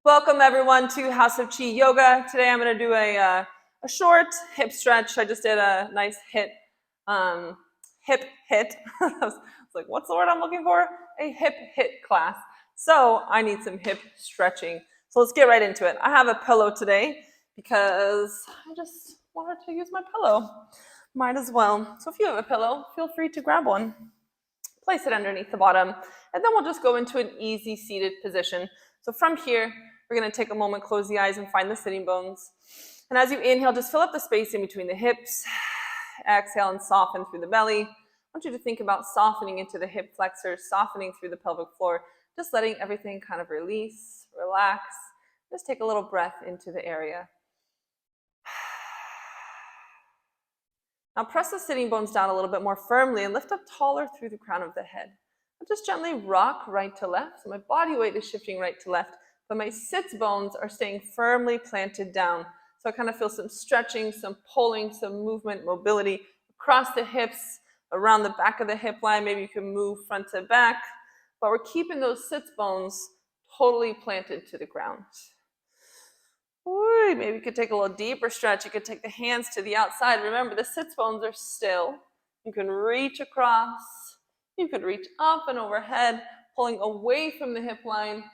Welcome everyone to House of Chi Yoga. Today I'm going to do a short hip stretch. I just did a nice hip hit. I was like, what's the word I'm looking for? A hip hit class. So I need some hip stretching. So let's get right into it. I have a pillow today because I just wanted to use my pillow. Might as well. So if you have a pillow, feel free to grab one. Place it underneath the bottom, and then we'll just go into an easy seated position. So from here, we're going to take a moment, close the eyes, and find the sitting bones. And as you inhale, just fill up the space in between the hips. Exhale and soften through the belly. I want you to think about softening into the hip flexors, softening through the pelvic floor, just letting everything kind of release, relax. Just take a little breath into the area. Now press the sitting bones down a little bit more firmly and lift up taller through the crown of the head. I'll just gently rock right to left. So my body weight is shifting right to left, but my sits bones are staying firmly planted down. So I kind of feel some stretching, some pulling, some movement, mobility across the hips, around the back of the hip line. Maybe you can move front to back, but we're keeping those sits bones totally planted to the ground. Ooh, maybe you could take a little deeper stretch. You could take the hands to the outside. Remember, the sits bones are still. You can reach across. You could reach up and overhead, pulling away from the hip line.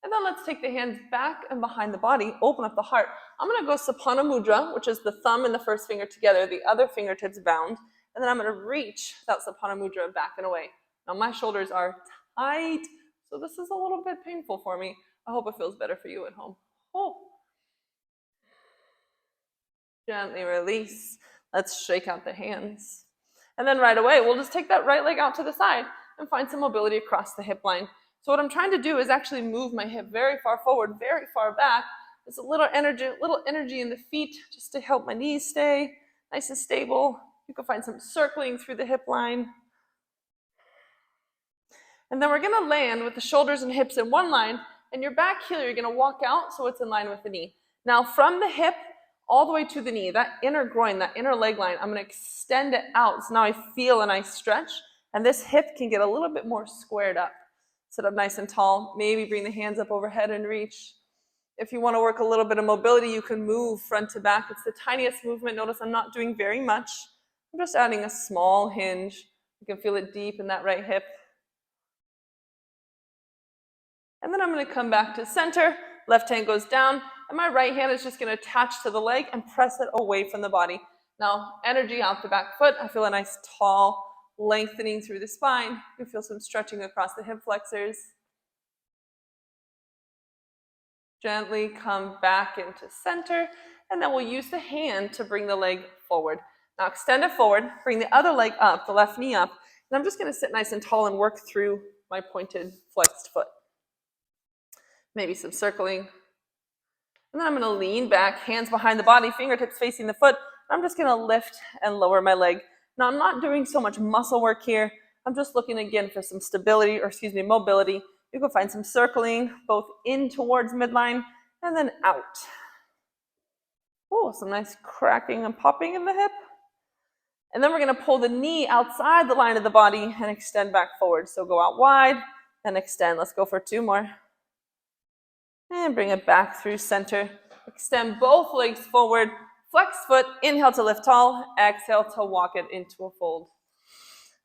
And then let's take the hands back and behind the body. Open up the heart. I'm going to go Sapana Mudra, which is the thumb and the first finger together, the other fingertips bound. And then I'm going to reach that Sapana Mudra back and away. Now my shoulders are tight, so this is a little bit painful for me. I hope it feels better for you at home. Oh. Gently release. Let's shake out the hands. And then right away, we'll just take that right leg out to the side and find some mobility across the hip line. So what I'm trying to do is actually move my hip very far forward, very far back. There's a little energy in the feet just to help my knees stay nice and stable. You can find some circling through the hip line. And then we're going to land with the shoulders and hips in one line, and your back heel, you're going to walk out so it's in line with the knee. Now from the hip all the way to the knee, that inner groin, that inner leg line, I'm going to extend it out. So now I feel a nice stretch, and this hip can get a little bit more squared up. Sit up nice and tall. Maybe bring the hands up overhead and reach. If you want to work a little bit of mobility, you can move front to back. It's the tiniest movement. Notice I'm not doing very much. I'm just adding a small hinge. You can feel it deep in that right hip. And then I'm going to come back to center. Left hand goes down, and my right hand is just going to attach to the leg and press it away from the body. Now, energy out the back foot. I feel a nice tall lengthening through the spine. You feel some stretching across the hip flexors. Gently come back into center, and then we'll use the hand to bring the leg forward. Now extend it forward, bring the other leg up, the left knee up, and I'm just going to sit nice and tall and work through my pointed flexed foot. Maybe some circling. And then I'm going to lean back, hands behind the body, fingertips facing the foot. I'm just going to lift and lower my leg. Now I'm not doing so much muscle work here. I'm just looking again for some stability, mobility. You can find some circling, both in towards midline and then out. Oh, some nice cracking and popping in the hip. And then we're going to pull the knee outside the line of the body and extend back forward. So go out wide and extend. Let's go for 2 more. And bring it back through center. Extend both legs forward. Flex foot. Inhale to lift tall. Exhale to walk it into a fold.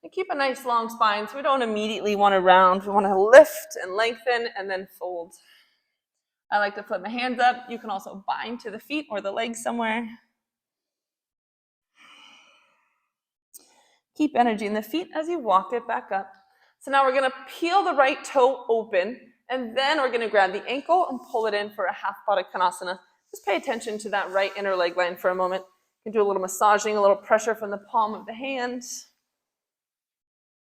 And keep a nice long spine so we don't immediately want to round. We want to lift and lengthen and then fold. I like to flip my hands up. You can also bind to the feet or the legs somewhere. Keep energy in the feet as you walk it back up. So now we're going to peel the right toe open, and then we're going to grab the ankle and pull it in for a half Baddha Konasana. Just pay attention to that right inner leg line for a moment. You can do a little massaging, a little pressure from the palm of the hand.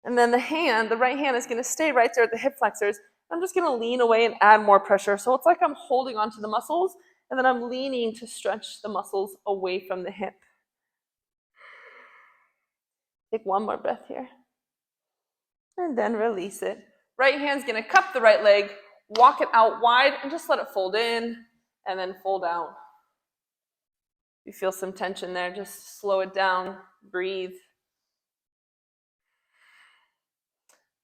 And then the right hand is going to stay right there at the hip flexors. I'm just going to lean away and add more pressure. So it's like I'm holding onto the muscles, and then I'm leaning to stretch the muscles away from the hip. Take 1 more breath here. And then release it. Right hand's going to cup the right leg, walk it out wide, and just let it fold in and then fold out. You feel some tension there, just slow it down, breathe.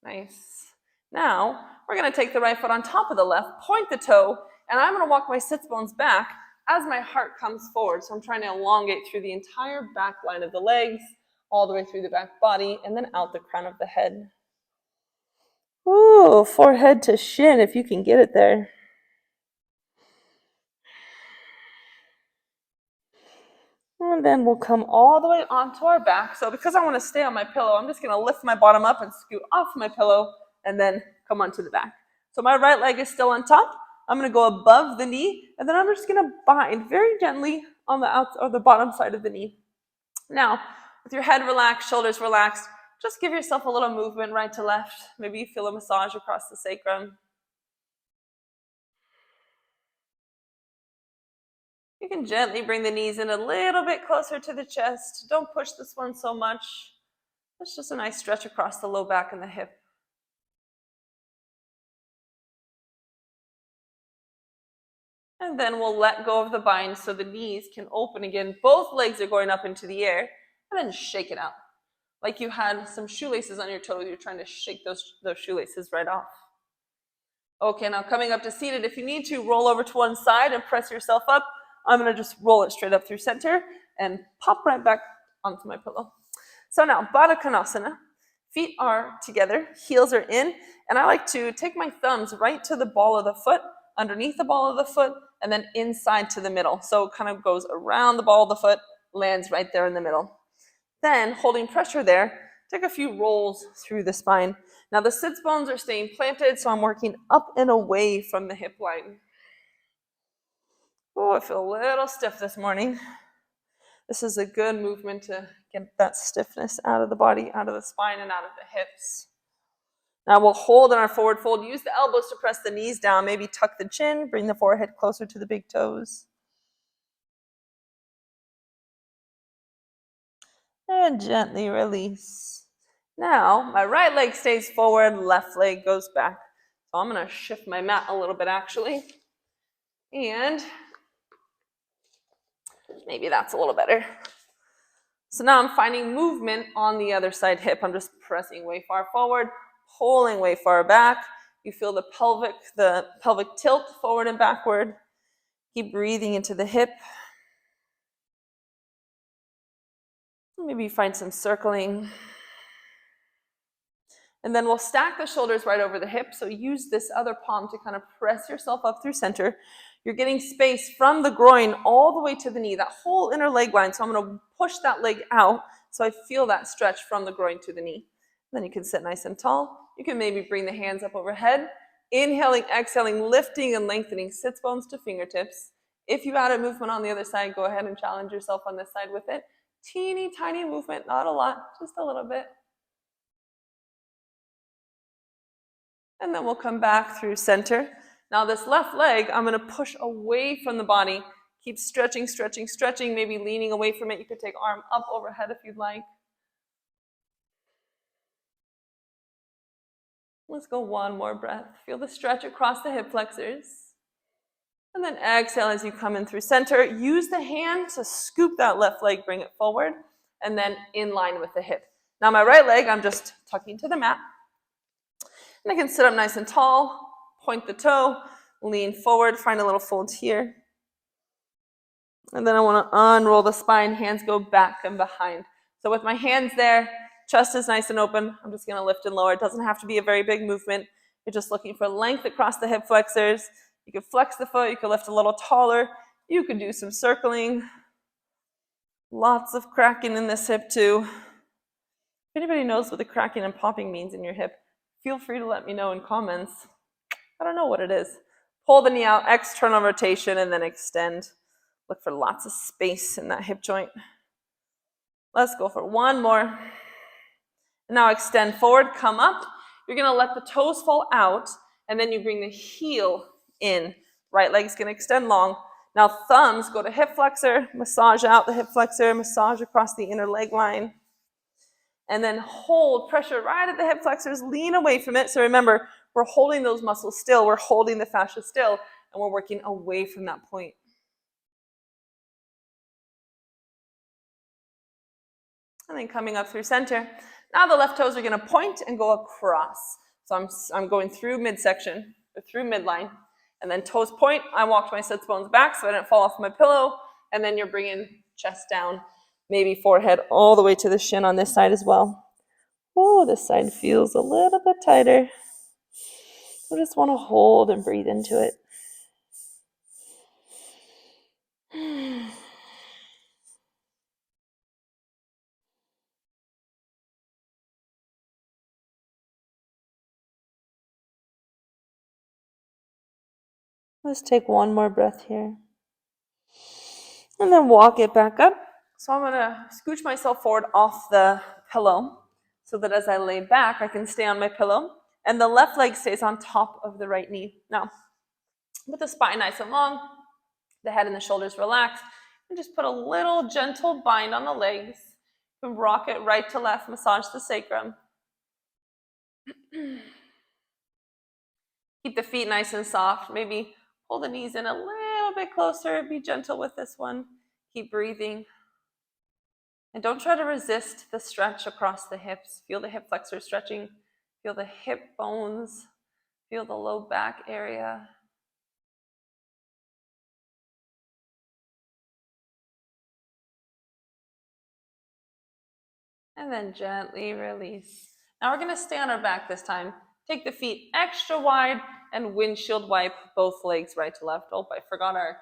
Nice. Now, we're going to take the right foot on top of the left, point the toe, And I'm going to walk my sits bones back as my heart comes forward. So I'm trying to elongate through the entire back line of the legs, all the way through the back body, and then out the crown of the head. Ooh, forehead to shin if you can get it there. And then we'll come all the way onto our back. So because I want to stay on my pillow, I'm just going to lift my bottom up and scoot off my pillow and then come onto the back. So my right leg is still on top. I'm going to go above the knee, and then I'm just going to bind very gently on the outside or the bottom side of the knee. Now, with your head relaxed, shoulders relaxed, just give yourself a little movement right to left. Maybe you feel a massage across the sacrum. You can gently bring the knees in a little bit closer to the chest. Don't push this one so much. It's just a nice stretch across the low back and the hip. And then we'll let go of the bind so the knees can open again. Both legs are going up into the air, and then shake it out. Like you had some shoelaces on your toes, you're trying to shake those shoelaces right off. Okay, now coming up to seated, if you need to, roll over to one side and press yourself up. I'm going to just roll it straight up through center and pop right back onto my pillow. So now, Baddha Konasana. Feet are together, heels are in, and I like to take my thumbs right to the ball of the foot, underneath the ball of the foot, and then inside to the middle. So it kind of goes around the ball of the foot, lands right there in the middle. Then, holding pressure there, take a few rolls through the spine. Now the sits bones are staying planted, so I'm working up and away from the hip line. Oh, I feel a little stiff this morning. This is a good movement to get that stiffness out of the body, out of the spine, and out of the hips. Now we'll hold in our forward fold. Use the elbows to press the knees down. Maybe tuck the chin, bring the forehead closer to the big toes. And gently release. Now, my right leg stays forward, left leg goes back. So I'm going to shift my mat a little bit, actually. And maybe that's a little better. So now I'm finding movement on the other side hip. I'm just pressing way far forward, pulling way far back. You feel the pelvic tilt forward and backward. Keep breathing into the hip. Maybe find some circling. And then we'll stack the shoulders right over the hip. So use this other palm to kind of press yourself up through center. You're getting space from the groin all the way to the knee, that whole inner leg line. So I'm going to push that leg out so I feel that stretch from the groin to the knee. And then you can sit nice and tall. You can maybe bring the hands up overhead. Inhaling, exhaling, lifting and lengthening sits bones to fingertips. If you added movement on the other side, go ahead and challenge yourself on this side with it. Teeny tiny movement, not a lot, just a little bit. And then we'll come back through center. Now this left leg, I'm going to push away from the body. Keep stretching, stretching, stretching, maybe leaning away from it. You could take arm up overhead if you'd like. Let's go one more breath. Feel the stretch across the hip flexors. And then exhale as you come in through center. Use the hand to scoop that left leg, bring it forward, and then in line with the hip. Now my right leg, I'm just tucking to the mat. And I can sit up nice and tall, point the toe, lean forward, find a little fold here. And then I want to unroll the spine, hands go back and behind. So with my hands there, chest is nice and open. I'm just going to lift and lower. It doesn't have to be a very big movement. You're just looking for length across the hip flexors. You can flex the foot. You can lift a little taller. You can do some circling. Lots of cracking in this hip too. If anybody knows what the cracking and popping means in your hip, feel free to let me know in comments. I don't know what it is. Pull the knee out, external rotation, and then extend. Look for lots of space in that hip joint. Let's go for one more. Now extend forward, come up. You're going to let the toes fall out, and then you bring the heel in. Right leg's going to extend long. Now thumbs go to hip flexor, massage out the hip flexor, massage across the inner leg line. And then hold pressure right at the hip flexors, lean away from it. So remember, we're holding those muscles still, we're holding the fascia still, and we're working away from that point. And then coming up through center. Now the left toes are going to point and go across. So I'm going through midsection, or through midline. And then toes point. I walked my sits bones back so I didn't fall off my pillow. And then you're bringing chest down, maybe forehead all the way to the shin on this side as well. Oh, this side feels a little bit tighter. I just want to hold and breathe into it. Let's take one more breath here. And then walk it back up. So I'm going to scooch myself forward off the pillow so that as I lay back, I can stay on my pillow. And the left leg stays on top of the right knee. Now, with the spine nice and long, the head and the shoulders relaxed, and just put a little gentle bind on the legs. You can rock it right to left, massage the sacrum. Keep the feet nice and soft. Maybe pull the knees in a little bit closer. Be gentle with this one. Keep breathing. And don't try to resist the stretch across the hips. Feel the hip flexor stretching. Feel the hip bones. Feel the low back area. And then gently release. Now we're going to stay on our back this time. Take the feet extra wide and windshield wipe both legs right to left. Oh, I forgot our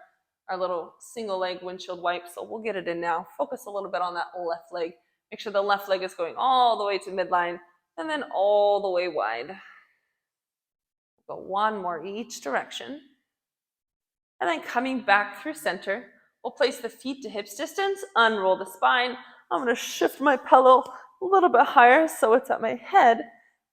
little single leg windshield wipe, so we'll get it in now. Focus a little bit on that left leg. Make sure the left leg is going all the way to midline and then all the way wide. Go one more each direction. And then coming back through center, we'll place the feet to hips distance, unroll the spine. I'm going to shift my pillow a little bit higher so it's at my head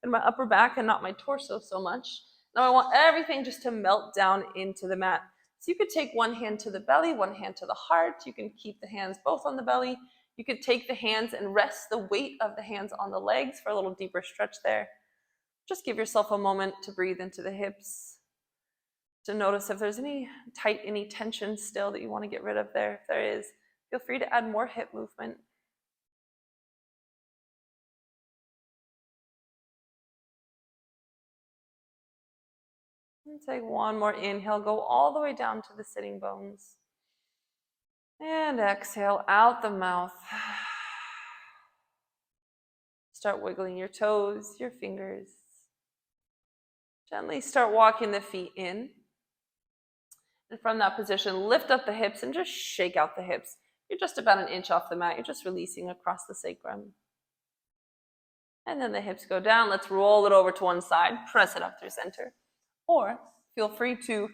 and my upper back and not my torso so much. Now I want everything just to melt down into the mat. So you could take one hand to the belly, one hand to the heart. You can keep the hands both on the belly. You could take the hands and rest the weight of the hands on the legs for a little deeper stretch there. Just give yourself a moment to breathe into the hips, to notice if there's any tension still that you want to get rid of there. If there is, feel free to add more hip movement. And take one more inhale, go all the way down to the sitting bones. And exhale out the mouth. Start wiggling your toes, your fingers. Gently start walking the feet in. And from that position, lift up the hips and just shake out the hips. You're just about an inch off the mat. You're just releasing across the sacrum. And then the hips go down. Let's roll it over to one side. Press it up through center. Or feel free to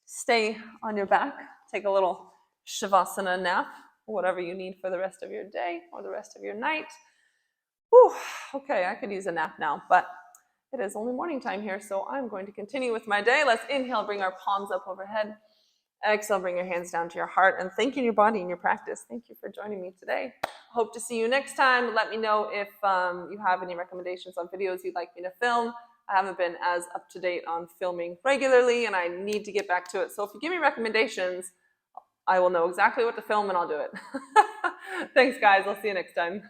stay on your back. Take a little Shavasana nap, whatever you need for the rest of your day or the rest of your night. Whew, okay, I could use a nap now, but it is only morning time here, so I'm going to continue with my day. Let's inhale, bring our palms up overhead. Exhale, bring your hands down to your heart, and thanking your body in your practice. Thank you for joining me today. Hope to see you next time. Let me know if you have any recommendations on videos you'd like me to film. I haven't been as up to date on filming regularly, and I need to get back to it. So if you give me recommendations, I will know exactly what to film, and I'll do it. Thanks, guys. I'll see you next time.